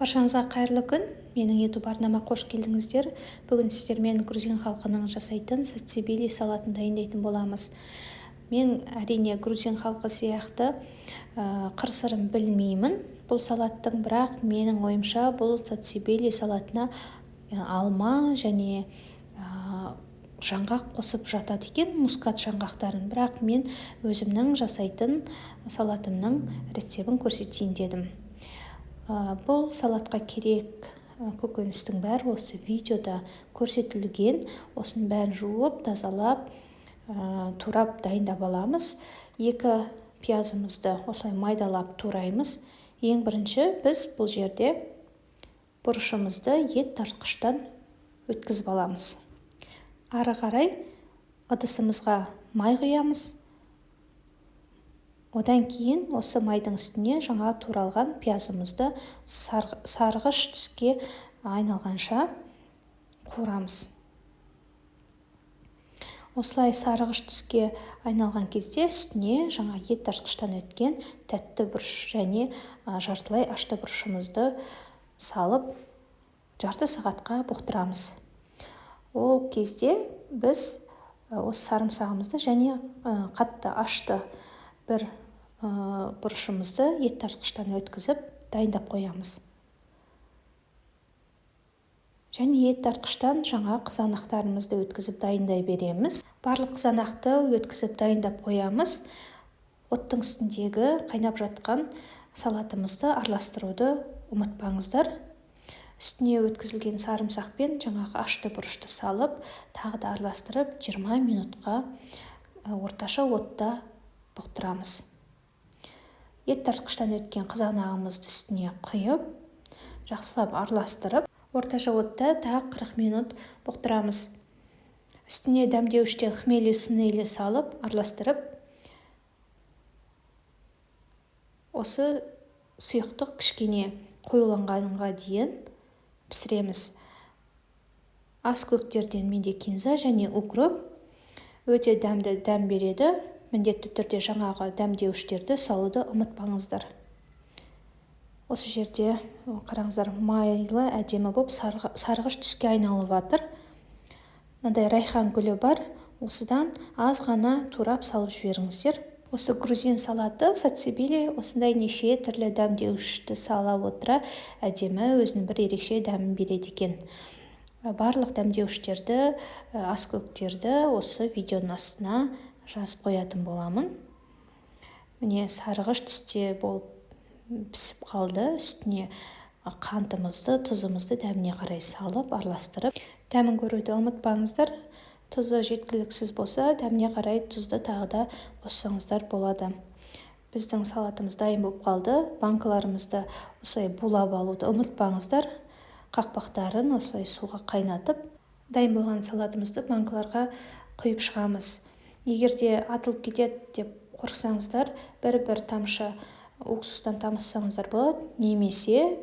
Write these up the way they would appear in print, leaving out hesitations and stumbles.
Баршаңызға қайырлы күн. Менің YouTube арнама қош келдіңіздер. Бүгін сіздермен грузин халқының жасайтын сацибили салатын дайындайтын боламыз. Мен әрине грузин халқы сияқты қыр-сырын білмеймін бұл салаттың, бірақ менің ойымша бұл сацибили салатына алма және жаңғақ қосып жатады екен, мускат жаңғақтарын. Бірақ мен өзімнің жасайтын салатымның рецебін көрсетейін дедім. Бұл салатқа керек көкөністің бәрі осы видеода көрсетілген. Осының бәрін жуып, тазалап, турап дайындап аламыз. 2 пиязымызды осылай майдалап тураймыз. Ең бірінші біз бұл жерде бұрышымызды ет тартқыштан өткізіп аламыз. Ары қарай ыдысымызға май құямыз. Одан кейін осы майдың үстіне жаңа туралған пиязымызды сарғыш түске айналғанша қуырамыз. Осылай сарғыш түске айналған кезде үстіне жаңа ет тартқыштан өткен тәтті бұрыш және жартылай ашты бұрышымызды салып жарты сағатқа бұқтырамыз. Ол кезде біз осы сарымсағымызды және қатты ашты бір бұрышымызды ет тартқыштан өткізіп дайындап қоямыз. Және ет тартқыштан жаңа қызанақтарымызды өткізіп дайындай береміз. Барлық қызанақты өткізіп дайындап қоямыз. Оттың үстіндегі қайнап жатқан салатымызды араластыруды ұмытпаңыздар. Үстіне өткізілген сарымсақпен жаңағы ашты бұрышты салып, тағы да араластырып 20 минутқа орташа отта бұқтырамыз. Ет тартқыштан өткен қызанағымызды үстіне құйып, жақсылап араластырып, орташа отта тағы 40 минут бұқтырамыз. Үстіне дәмдеуіштен хмели сунели салып, араластырып, осы сұйықтық кішкене қоюланғанға дейін пісіреміз. Ас көктерден менде кинза және укроп өте дәмді дәм береді. Міндетті түрде жаңағы дәмдеуіштерді салуды ұмытпаңыздар. Осы жерде қараңыздар, майлы әдемі болып сарғыш түске айналып жатыр. Мынандай райхан гүлі бар. Осыдан аз ғана турап салып жіберіңіздер. Осы грузин салаты сацибили осындай неше түрлі дәмдеуішті сала отыра әдемі өзінің бір ерекше дәмін береді екен. Барлық дәмдеуіштерді, ас көктерді осы видеоның астына жазып қоятын боламын. Міне сарғыш түсте болып пісіп қалды. Үстіне қантымызды, тұзымызды дәміне қарай салып, араластырып. Дәмін көруді ұмытпаңыздар. Тұзы жеткіліксіз болса, дәміне қарай тұзды тағы да қоссаңыздар болады. Біздің салатымыз дайын болып қалды. Банкаларымызды осылай булап алуды ұмытпаңыздар. Қақпақтарын осылай суға қайнатып, дайын болған салатымызды банкаларға құйып шығамыз. Егер де атылып кетеді деп қорықсаңыздар, бір тамшы уксустан тамызсаңыздар болады, немесе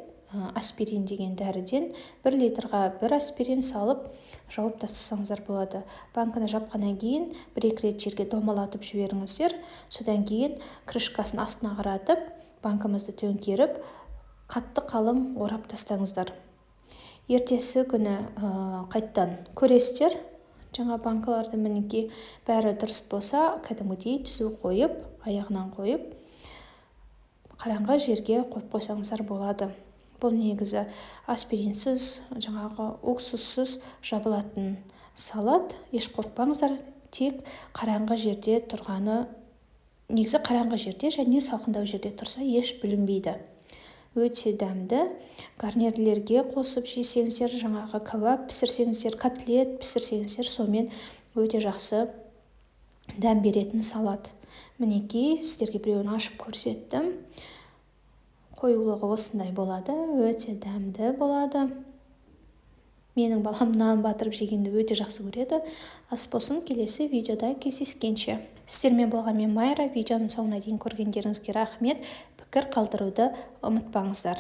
аспирин деген дәріден 1 литрға 1 аспирин салып жауып тастасаңыздар болады. Банканы жапқаннан кейін 1-2 рет жерге домалатып жіберіңіздер. Содан кейін крышкасын астына қаратып, банкамызды төңкеріп, қатты қалың орап тастаңыздар. Ертесі күні қайттан көресіздер. Жаңа банкаларды мінекей бәрі дұрыс болса, кәдімгідей түзу қойып, аяғынан қойып, қараңғы жерге қойып қойсаңыздар болады. Бұл негізі аспиринсіз, жаңағы уксуссыз жабылатын салат. Еш қорықпаңыздар, тек қараңғы жерде тұрғаны, негізі қараңғы жерде және салқындау жерде тұрса еш білінбейді. Өте дәмді. Гарнирлерге қосып жесеңіздер, жаңағы кебаб пісірсеңіздер, котлет пісірсеңіздер, сонымен өте жақсы дәм беретін салат. Мінекей сіздерге біреуін ашып көрсеттім. Қоюлығы осындай болады, өте дәмді болады. Менің балам нан батырып жегенді өте жақсы көреді. Ас болсын, келесі видеода кездескенше. Сіздермен болған мен Майра. Видеоның соңына дейін көргендеріңізге рахмет. Пікір қалдыруды ұмытпаңыздар.